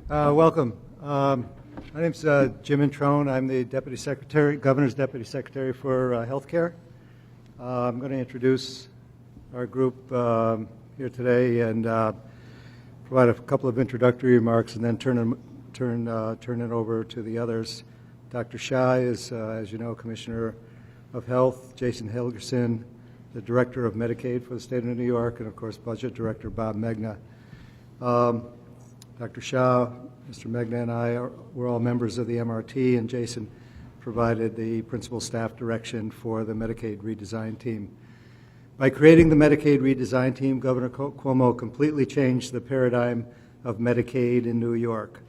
Welcome. My name's Jim Introne. I'm the Deputy Secretary, Governor's Deputy Secretary for Healthcare. I'm going to introduce our group here today and provide a couple of introductory remarks, and then turn it over to the others. Dr. Shah is, as you know, Commissioner of Health. Jason Helgerson, the Director of Medicaid for the state of New York, and of course, Budget Director Bob Megna. Dr. Shah, Mr. Megna, and I were all members of the MRT, and Jason provided the principal staff direction for the Medicaid redesign team. By creating the Medicaid redesign team, Governor Cuomo completely changed the paradigm of Medicaid in New York.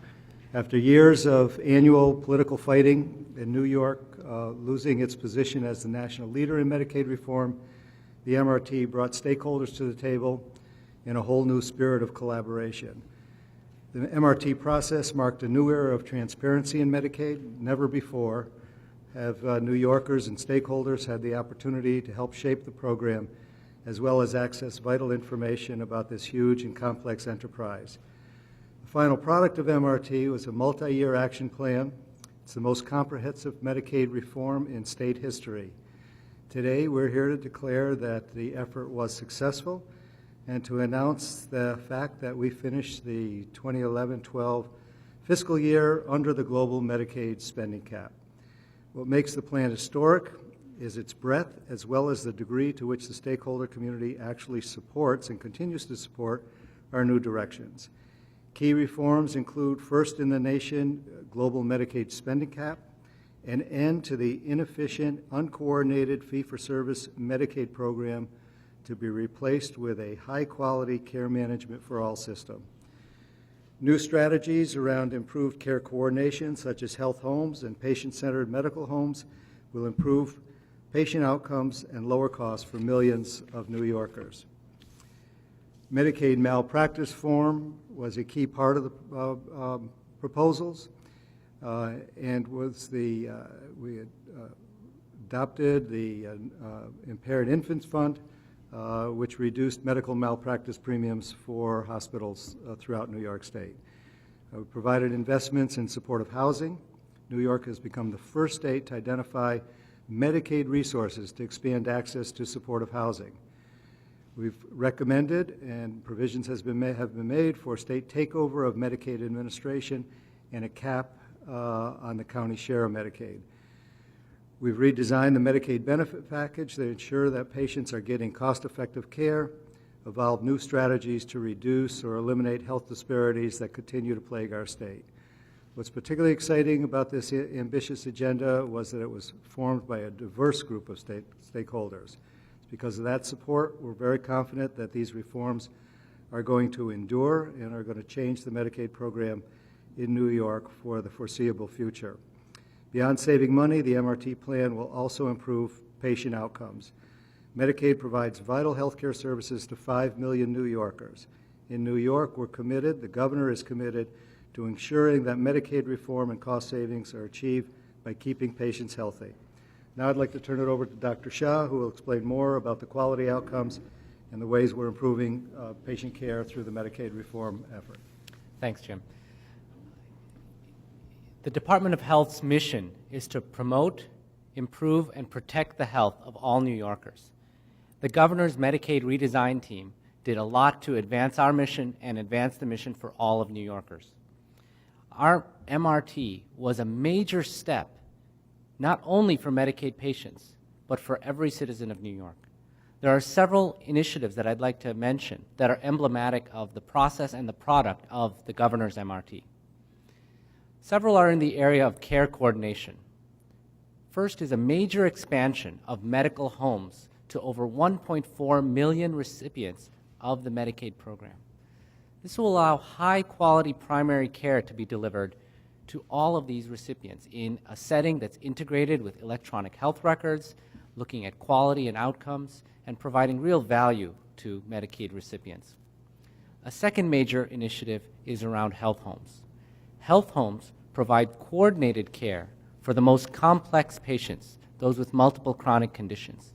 After years of annual political fighting in New York, losing its position as the national leader in Medicaid reform, the MRT brought stakeholders to the table in a whole new spirit of collaboration. The MRT process marked a new era of transparency in Medicaid. Never before have New Yorkers and stakeholders had the opportunity to help shape the program, as well as access vital information about this huge and complex enterprise. The final product of MRT was a multi-year action plan. It's the most comprehensive Medicaid reform in state history. Today, we're here to declare that the effort was successful and to announce the fact that we finished the 2011-12 fiscal year under the Global Medicaid Spending Cap. What makes the plan historic is its breadth, as well as the degree to which the stakeholder community actually supports and continues to support our new directions. Key reforms include first in the nation Global Medicaid Spending Cap, an end to the inefficient, uncoordinated fee-for-service Medicaid program to be replaced with a high-quality care management for all system. New strategies around improved care coordination, such as health homes and patient-centered medical homes, will improve patient outcomes and lower costs for millions of New Yorkers. Medicaid malpractice reform was a key part of the proposals, and was we had adopted the Impaired Infants Fund, which reduced medical malpractice premiums for hospitals throughout New York State. We provided investments in supportive housing. New York has become the first state to identify Medicaid resources to expand access to supportive housing. We've recommended, and provisions have been made for state takeover of Medicaid administration and a cap on the county share of Medicaid. We've redesigned the Medicaid benefit package to ensure that patients are getting cost-effective care, evolved new strategies to reduce or eliminate health disparities that continue to plague our state. What's particularly exciting about this ambitious agenda was that it was formed by a diverse group of stakeholders. Because of that support, we're very confident that these reforms are going to endure and are going to change the Medicaid program in New York for the foreseeable future. Beyond saving money, the MRT plan will also improve patient outcomes. Medicaid provides vital health care services to 5 million New Yorkers. In New York, we're committed, the governor is committed, to ensuring that Medicaid reform and cost savings are achieved by keeping patients healthy. Now I'd like to turn it over to Dr. Shah, who will explain more about the quality outcomes and the ways we're improving patient care through the Medicaid reform effort. Thanks, Jim. The Department of Health's mission is to promote, improve, and protect the health of all New Yorkers. The governor's Medicaid redesign team did a lot to advance our mission and advance the mission for all of New Yorkers. Our MRT was a major step, not only for Medicaid patients, but for every citizen of New York. There are several initiatives that I'd like to mention that are emblematic of the process and the product of the governor's MRT. Several are in the area of care coordination. First is a major expansion of medical homes to over 1.4 million recipients of the Medicaid program. This will allow high-quality primary care to be delivered to all of these recipients in a setting that's integrated with electronic health records, looking at quality and outcomes, and providing real value to Medicaid recipients. A second major initiative is around health homes. Health homes provide coordinated care for the most complex patients, those with multiple chronic conditions.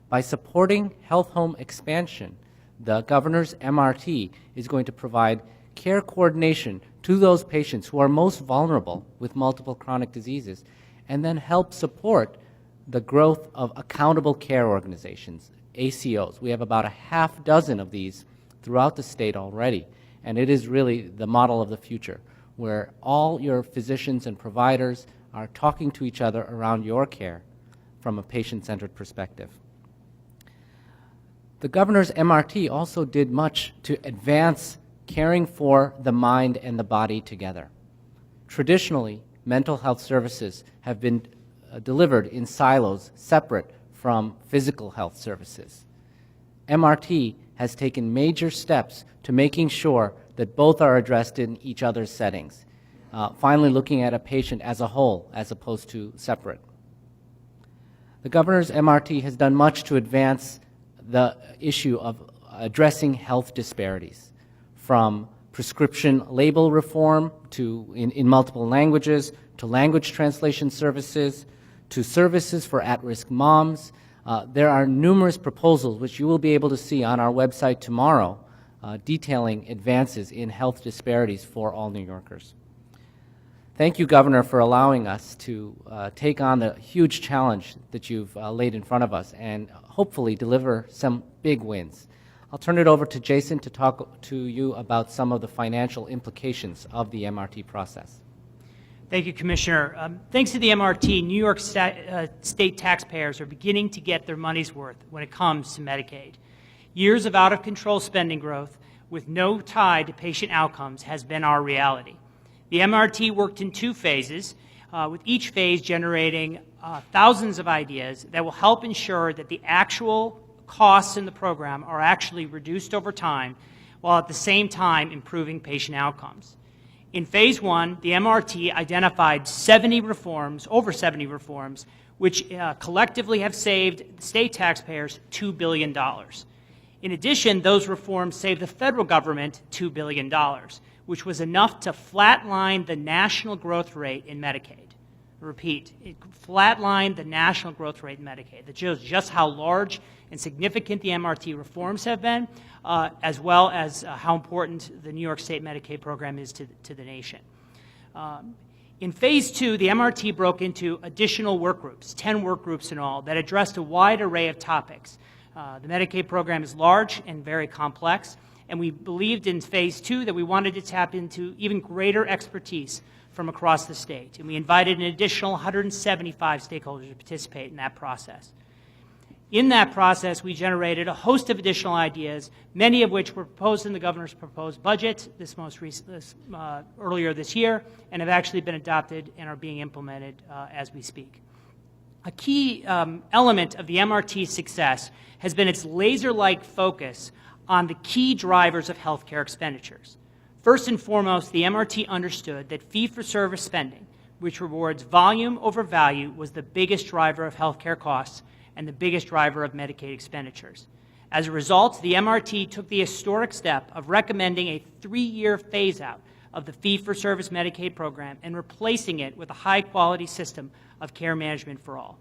By supporting health home expansion, the governor's MRT is going to provide care coordination to those patients who are most vulnerable with multiple chronic diseases, and then help support the growth of accountable care organizations, ACOs. We have about a half dozen of these throughout the state already, and it is really the model of the future, where all your physicians and providers are talking to each other around your care from a patient-centered perspective. The governor's MRT also did much to advance caring for the mind and the body together. Traditionally, mental health services have been delivered in silos separate from physical health services. MRT has taken major steps to making sure that both are addressed in each other's settings, finally looking at a patient as a whole as opposed to separate. The governor's MRT has done much to advance the issue of addressing health disparities, from prescription label reform to in multiple languages, to language translation services, to services for at-risk moms. There are numerous proposals which you will be able to see on our website tomorrow detailing advances in health disparities for all New Yorkers. Thank you, Governor, for allowing us to take on the huge challenge that you've laid in front of us and hopefully deliver some big wins. I'll turn it over to Jason to talk to you about some of the financial implications of the MRT process. Thank you, Commissioner. Thanks to the MRT, New York state taxpayers are beginning to get their money's worth when it comes to Medicaid. Years of out-of-control spending growth with no tie to patient outcomes has been our reality. The MRT worked in 2 phases, with each phase generating thousands of ideas that will help ensure that the actual costs in the program are actually reduced over time, while at the same time improving patient outcomes. In Phase 1, the MRT identified over 70 reforms, which collectively have saved state taxpayers $2 billion. In addition, those reforms saved the federal government $2 billion, which was enough to flatline the national growth rate in Medicaid. Repeat, it flatlined the national growth rate in Medicaid. That shows just how large and significant the MRT reforms have been, as well as how important the New York State Medicaid program is to the nation. In Phase 2, the MRT broke into additional work groups, 10 work groups in all, that addressed a wide array of topics. The Medicaid program is large and very complex, and we believed in Phase 2 that we wanted to tap into even greater expertise from across the state, and we invited an additional 175 stakeholders to participate in that process. In that process, we generated a host of additional ideas, many of which were proposed in the governor's proposed budget earlier this year, and have actually been adopted and are being implemented as we speak. A key element of the MRT's success has been its laser-like focus on the key drivers of healthcare expenditures. First and foremost, the MRT understood that fee-for-service spending, which rewards volume over value, was the biggest driver of healthcare costs and the biggest driver of Medicaid expenditures. As a result, the MRT took the historic step of recommending a 3-year phase-out of the fee-for-service Medicaid program and replacing it with a high-quality system of care management for all.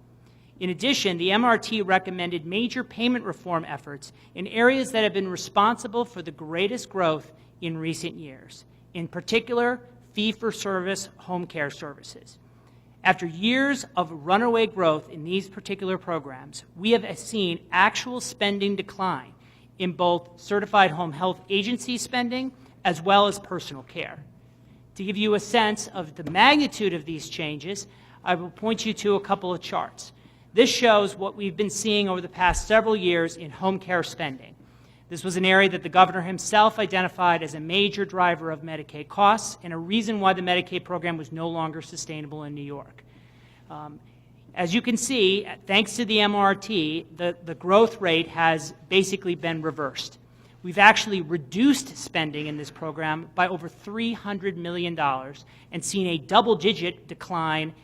In addition, the MRT recommended major payment reform efforts in areas that have been responsible for the greatest growth in recent years, in particular, fee-for-service home care services. After years of runaway growth in these particular programs, we have seen actual spending decline in both certified home health agency spending as well as personal care. To give you a sense of the magnitude of these changes, I will point you to a couple of charts. This shows what we've been seeing over the past several years in home care spending. This was an area that the governor himself identified as a major driver of Medicaid costs and a reason why the Medicaid program was no longer sustainable in New York. As you can see, thanks to the MRT, the growth rate has basically been reversed. We've actually reduced spending in this program by over $300 million and seen a double-digit decline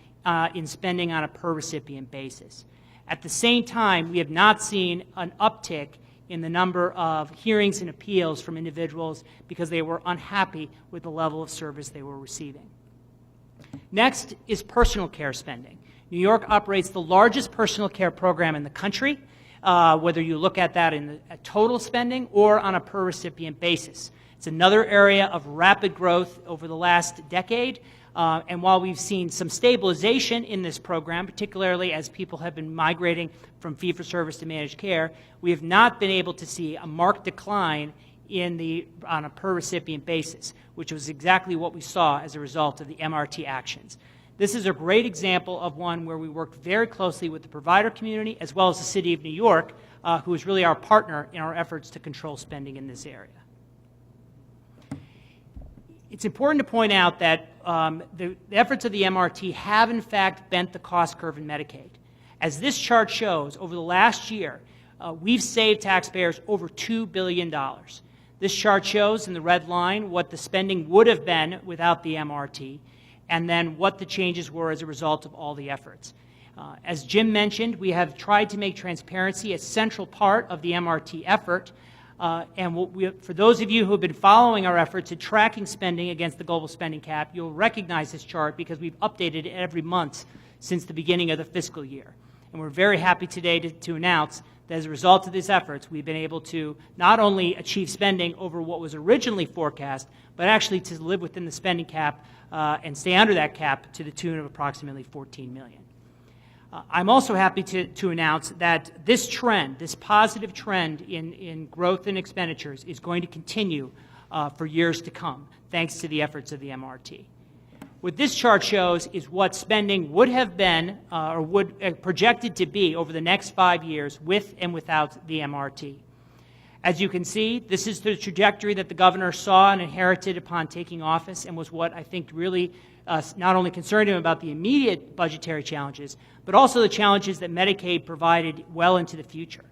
in spending on a per-recipient basis. At the same time, we have not seen an uptick in the number of hearings and appeals from individuals because they were unhappy with the level of service they were receiving. Next is personal care spending. New York operates the largest personal care program in the country, whether you look at that in the total spending or on a per-recipient basis. It's another area of rapid growth over the last decade. And while we've seen some stabilization in this program, particularly as people have been migrating from fee-for-service to managed care, we have not been able to see a marked decline on a per-recipient basis, which was exactly what we saw as a result of the MRT actions. This is a great example of one where we worked very closely with the provider community as well as the City of New York, who is really our partner in our efforts to control spending in this area. It's important to point out that the efforts of the MRT have in fact bent the cost curve in Medicaid. As this chart shows, over the last year, we've saved taxpayers over $2 billion. This chart shows in the red line what the spending would have been without the MRT, and then what the changes were as a result of all the efforts. As Jim mentioned, we have tried to make transparency a central part of the MRT effort. For those of you who have been following our efforts at tracking spending against the Global Spending Cap, you'll recognize this chart because we've updated it every month since the beginning of the fiscal year. And we're very happy today to announce that as a result of these efforts, we've been able to not only achieve spending over what was originally forecast, but actually to live within the spending cap and stay under that cap to the tune of approximately $14 million. I'm also happy to announce that this trend, this positive trend in growth in expenditures is going to continue for years to come, thanks to the efforts of the MRT. What this chart shows is what spending would have been or would projected to be over the next 5 years with and without the MRT. As you can see, this is the trajectory that the governor saw and inherited upon taking office, and was what I think really not only concerned him about the immediate budgetary challenges, but also the challenges that Medicaid provided well into the future.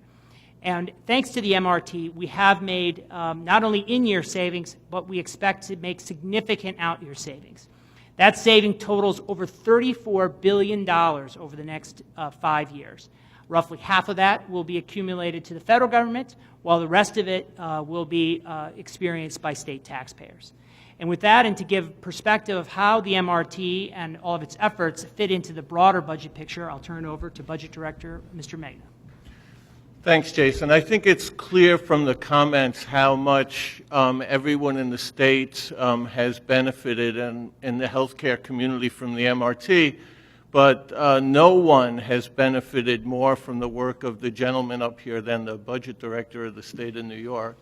And thanks to the MRT, we have made not only in-year savings, but we expect to make significant out-year savings. That saving totals over $34 billion over the next 5 years. Roughly half of that will be accumulated to the federal government, while the rest of it will be experienced by state taxpayers. And with that, and to give perspective of how the MRT and all of its efforts fit into the broader budget picture, I'll turn it over to Budget Director Mr. Magna. Thanks, Jason. I think it's clear from the comments how much everyone in the state has benefited in the healthcare community from the MRT, but no one has benefited more from the work of the gentleman up here than the Budget Director of the state of New York,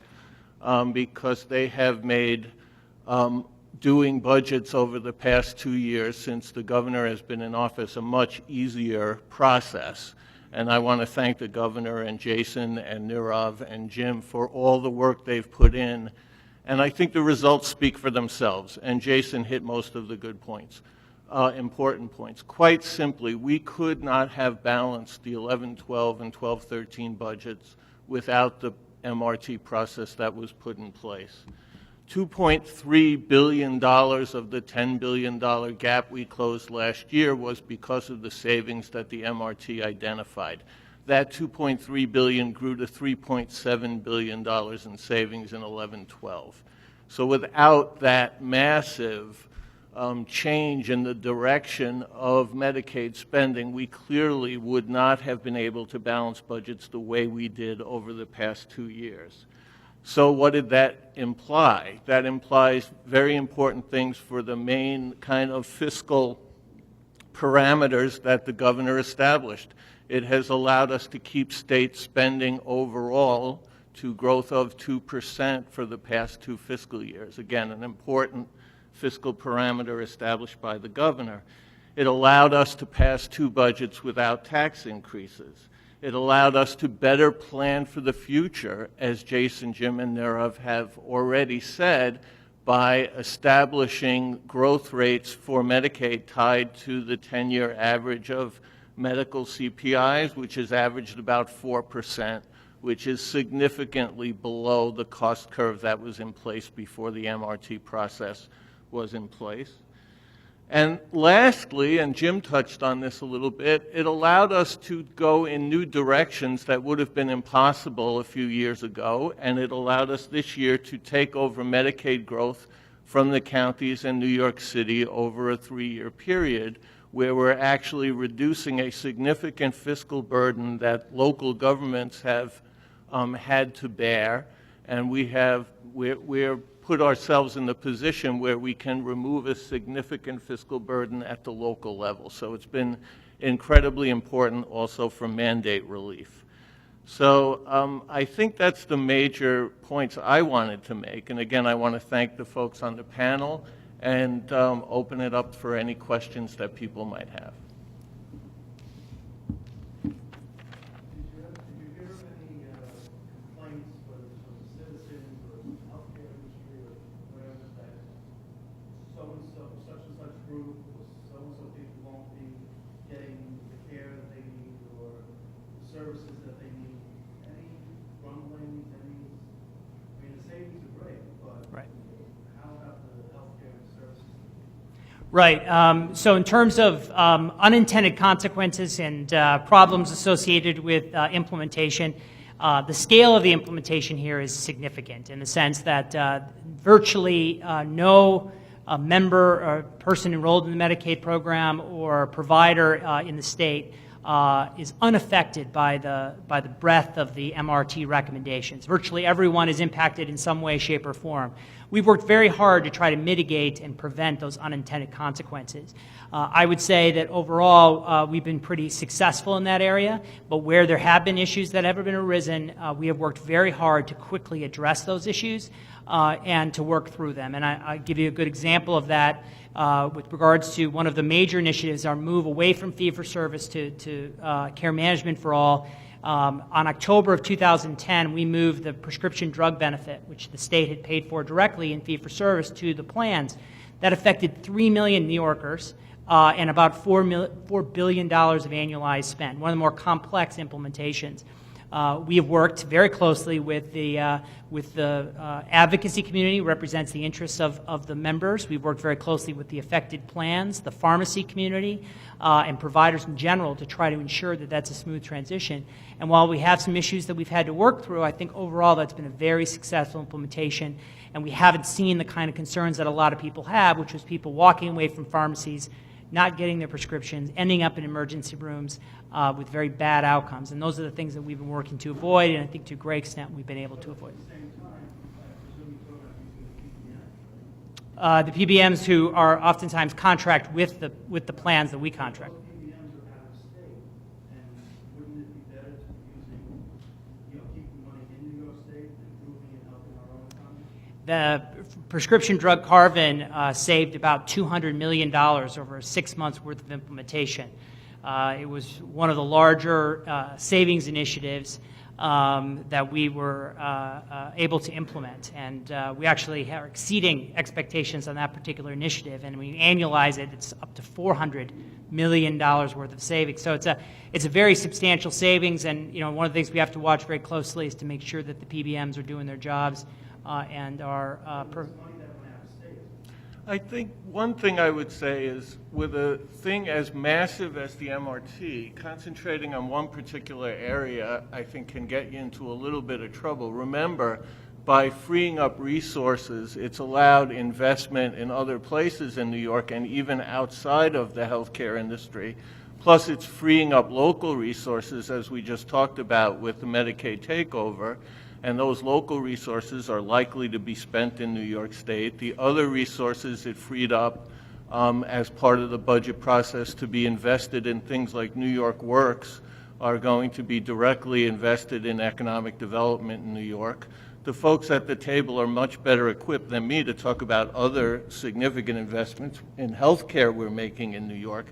because they have made doing budgets over the past 2 years since the governor has been in office a much easier process. And I want to thank the governor and Jason and Nirav and Jim for all the work they've put in. And I think the results speak for themselves. And Jason hit most of the good points, important points. Quite simply, we could not have balanced the 11-12 and 12-13 budgets without the MRT process that was put in place. $2.3 billion of the $10 billion gap we closed last year was because of the savings that the MRT identified. That $2.3 billion grew to $3.7 billion in savings in 11-12. So without that massive change in the direction of Medicaid spending, we clearly would not have been able to balance budgets the way we did over the past 2 years. So what did that imply? That implies very important things for the main kind of fiscal parameters that the governor established. It has allowed us to keep state spending overall to growth of 2% for the past 2 fiscal years. Again, an important fiscal parameter established by the governor. It allowed us to pass 2 budgets without tax increases. It allowed us to better plan for the future, as Jason, Jim, and Nirav have already said, by establishing growth rates for Medicaid tied to the 10-year average of medical CPIs, which has averaged about 4%, which is significantly below the cost curve that was in place before the MRT process was in place. And lastly, and Jim touched on this a little bit, it allowed us to go in new directions that would have been impossible a few years ago, and it allowed us this year to take over Medicaid growth from the counties and New York City over a 3-year period, where we're actually reducing a significant fiscal burden that local governments have had to bear, and we're put ourselves in the position where we can remove a significant fiscal burden at the local level. So it's been incredibly important also for mandate relief. So I think that's the major points I wanted to make. And again, I want to thank the folks on the panel and open it up for any questions that people might have. Did you hear any complaints from citizens or the healthcare industry or wherever that so-and-so, such and such group or so-and-so people won't be getting the care that they need or the services that they need? Any grumblings, I mean, the savings are great, but Right. how about the healthcare and services? Right. So in terms of unintended consequences and problems associated with implementation, the scale of the implementation here is significant in the sense that virtually no member or person enrolled in the Medicaid program or provider in the state is unaffected by the breadth of the MRT recommendations. Virtually everyone is impacted in some way, shape, or form. We've worked very hard to try to mitigate and prevent those unintended consequences. I would say that overall we've been pretty successful in that area, but where there have been issues that have been arisen, we have worked very hard to quickly address those issues and to work through them. And I'll give you a good example of that with regards to one of the major initiatives, our move away from fee-for-service to care management for all. On October of 2010, we moved the prescription drug benefit, which the state had paid for directly in fee-for-service, to the plans. That affected 3 million New Yorkers and about $4 billion of annualized spend, one of the more complex implementations. We have worked very closely with the advocacy community, who represents the interests of the members. We've worked very closely with the affected plans, the pharmacy community, and providers in general to try to ensure that that's a smooth transition. And while we have some issues that we've had to work through, I think overall that's been a very successful implementation, and we haven't seen the kind of concerns that a lot of people have, which was people walking away from pharmacies, not getting their prescriptions, ending up in emergency rooms with very bad outcomes. And those are the things that we've been working to avoid, and I think to a great extent we've been able to avoid. The PBMs who are oftentimes contract with the plans that we contract. PBMs are out of state, and wouldn't it be better to be keeping money in New York State, improving and helping our own economy? The prescription drug carve-in saved about $200 million over 6 months' worth of implementation. It was one of the larger savings initiatives that we were able to implement. And we actually are exceeding expectations on that particular initiative. And when you annualize it, it's up to $400 million worth of savings. So it's a very substantial savings. And one of the things we have to watch very closely is to make sure that the PBMs are doing their jobs and are I think one thing I would say is with a thing as massive as the MRT, concentrating on one particular area I think can get you into a little bit of trouble. Remember, by freeing up resources, it's allowed investment in other places in New York and even outside of the healthcare industry. Plus, it's freeing up local resources, as we just talked about with the Medicaid takeover. And those local resources are likely to be spent in New York State. The other resources it freed up as part of the budget process to be invested in things like New York Works are going to be directly invested in economic development in New York. The folks at the table are much better equipped than me to talk about other significant investments in healthcare we're making in New York.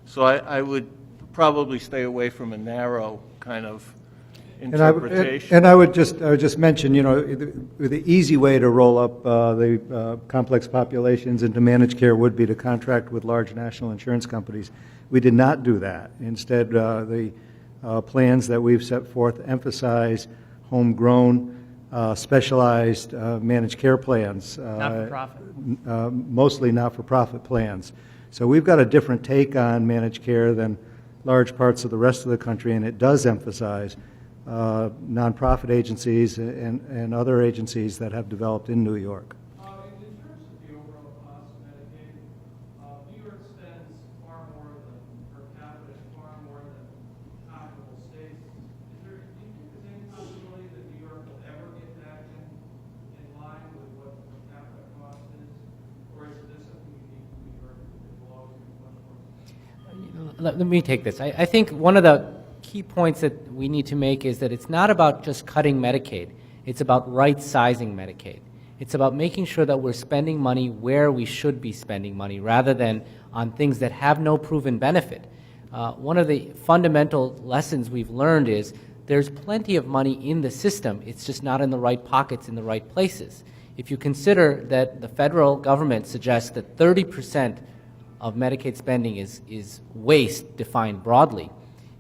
So I would probably stay away from a narrow kind of interpretation. And I would just mention, the easy way to roll up the complex populations into managed care would be to contract with large national insurance companies. We did not do that. Instead, the plans that we've set forth emphasize homegrown, specialized managed care plans. not-for-profit. Mostly not-for-profit plans. So we've got a different take on managed care than large parts of the rest of the country, and it does emphasize nonprofit agencies and other agencies that have developed in New York. In terms of the overall cost of Medicaid, New York spends far more than per capita, far more than comparable states. Do you think there's any possibility that New York will ever get back in line with what per capita Let me take this. I think one of the key points that we need to make is that it's not about just cutting Medicaid. It's about right-sizing Medicaid. It's about making sure that we're spending money where we should be spending money rather than on things that have no proven benefit. One of the fundamental lessons we've learned is there's plenty of money in the system. It's just not in the right pockets in the right places. If you consider that the federal government suggests that 30% of Medicaid spending is waste defined broadly,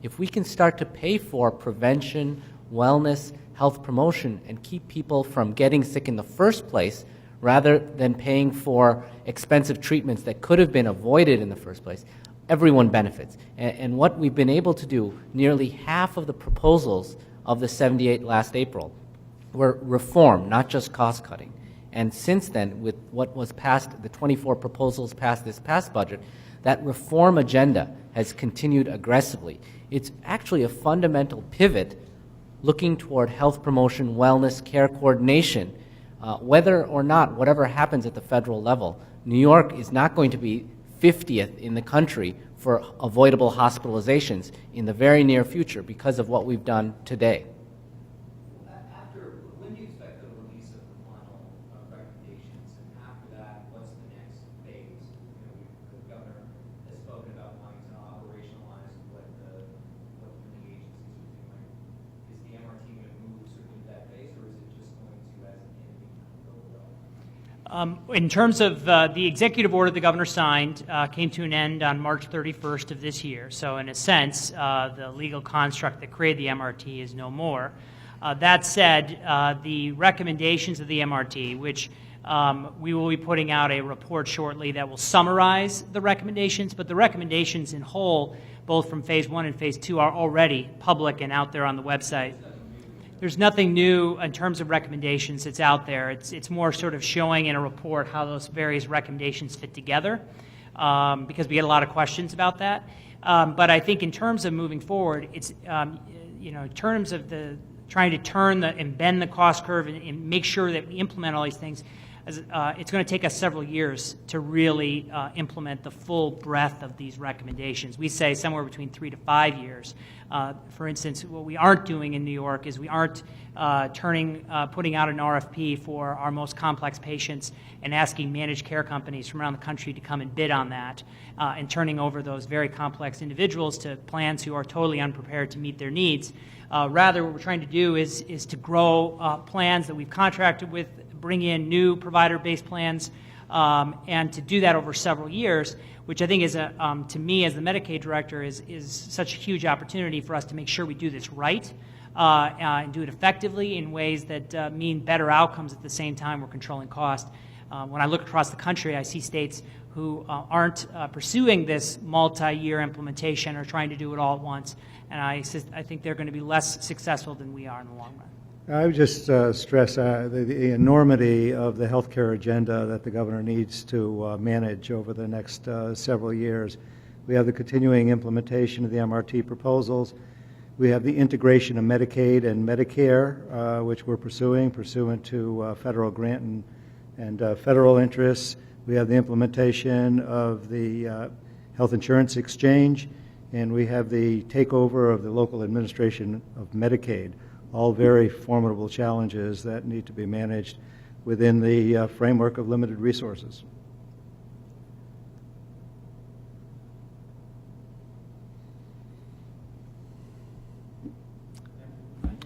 if we can start to pay for prevention, wellness, health promotion, and keep people from getting sick in the first place rather than paying for expensive treatments that could have been avoided in the first place, everyone benefits. And what we've been able to do, nearly half of the proposals of the 78 last April were reform, not just cost cutting. And since then, with what was passed, the 24 proposals passed this past budget, that reform agenda has continued aggressively. It's actually a fundamental pivot looking toward health promotion, wellness, care coordination. Whether or not, whatever happens at the federal level, New York is not going to be 50th in the country for avoidable hospitalizations in the very near future because of what we've done today. When do you expect the release of the final recommendations, and after that, what's the next phase? The governor has spoken about wanting to operationalize what the agencies are doing. Is the MRT going to move sort of into that phase, or is it just going to, as an entity, go below? In terms of the executive order the governor signed came to an end on March 31st of this year. So in a sense, the legal construct that created the MRT is no more. That said, the recommendations of the MRT, which we will be putting out a report shortly that will summarize the recommendations, but the recommendations in whole, both from Phase 1 and Phase 2, are already public and out there on the website. There's nothing new in terms of recommendations that's out there. It's more sort of showing in a report how those various recommendations fit together, because we get a lot of questions about that. But I think in terms of moving forward, it's in terms of the trying to turn and bend the cost curve and make sure that we implement all these things. It's going to take us several years to really implement the full breadth of these recommendations. We say somewhere between 3 to 5 years. For instance, what we aren't doing in New York is we aren't putting out an RFP for our most complex patients and asking managed care companies from around the country to come and bid on that, and turning over those very complex individuals to plans who are totally unprepared to meet their needs. Rather, what we're trying to do is to grow plans that we've contracted with, bring in new provider-based plans, and to do that over several years, which I think is, to me as the Medicaid director, is such a huge opportunity for us to make sure we do this right and do it effectively in ways that mean better outcomes at the same time we're controlling cost. When I look across the country, I see states who aren't pursuing this multi-year implementation or trying to do it all at once, and I think they're going to be less successful than we are in the long run. I would just stress the enormity of the healthcare agenda that the governor needs to manage over the next several years. We have the continuing implementation of the MRT proposals. We have the integration of Medicaid and Medicare, which we're pursuant to federal grant and federal interests. We have the implementation of the health insurance exchange, and we have the takeover of the local administration of Medicaid. All very formidable challenges that need to be managed within the framework of limited resources.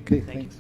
Okay, thanks.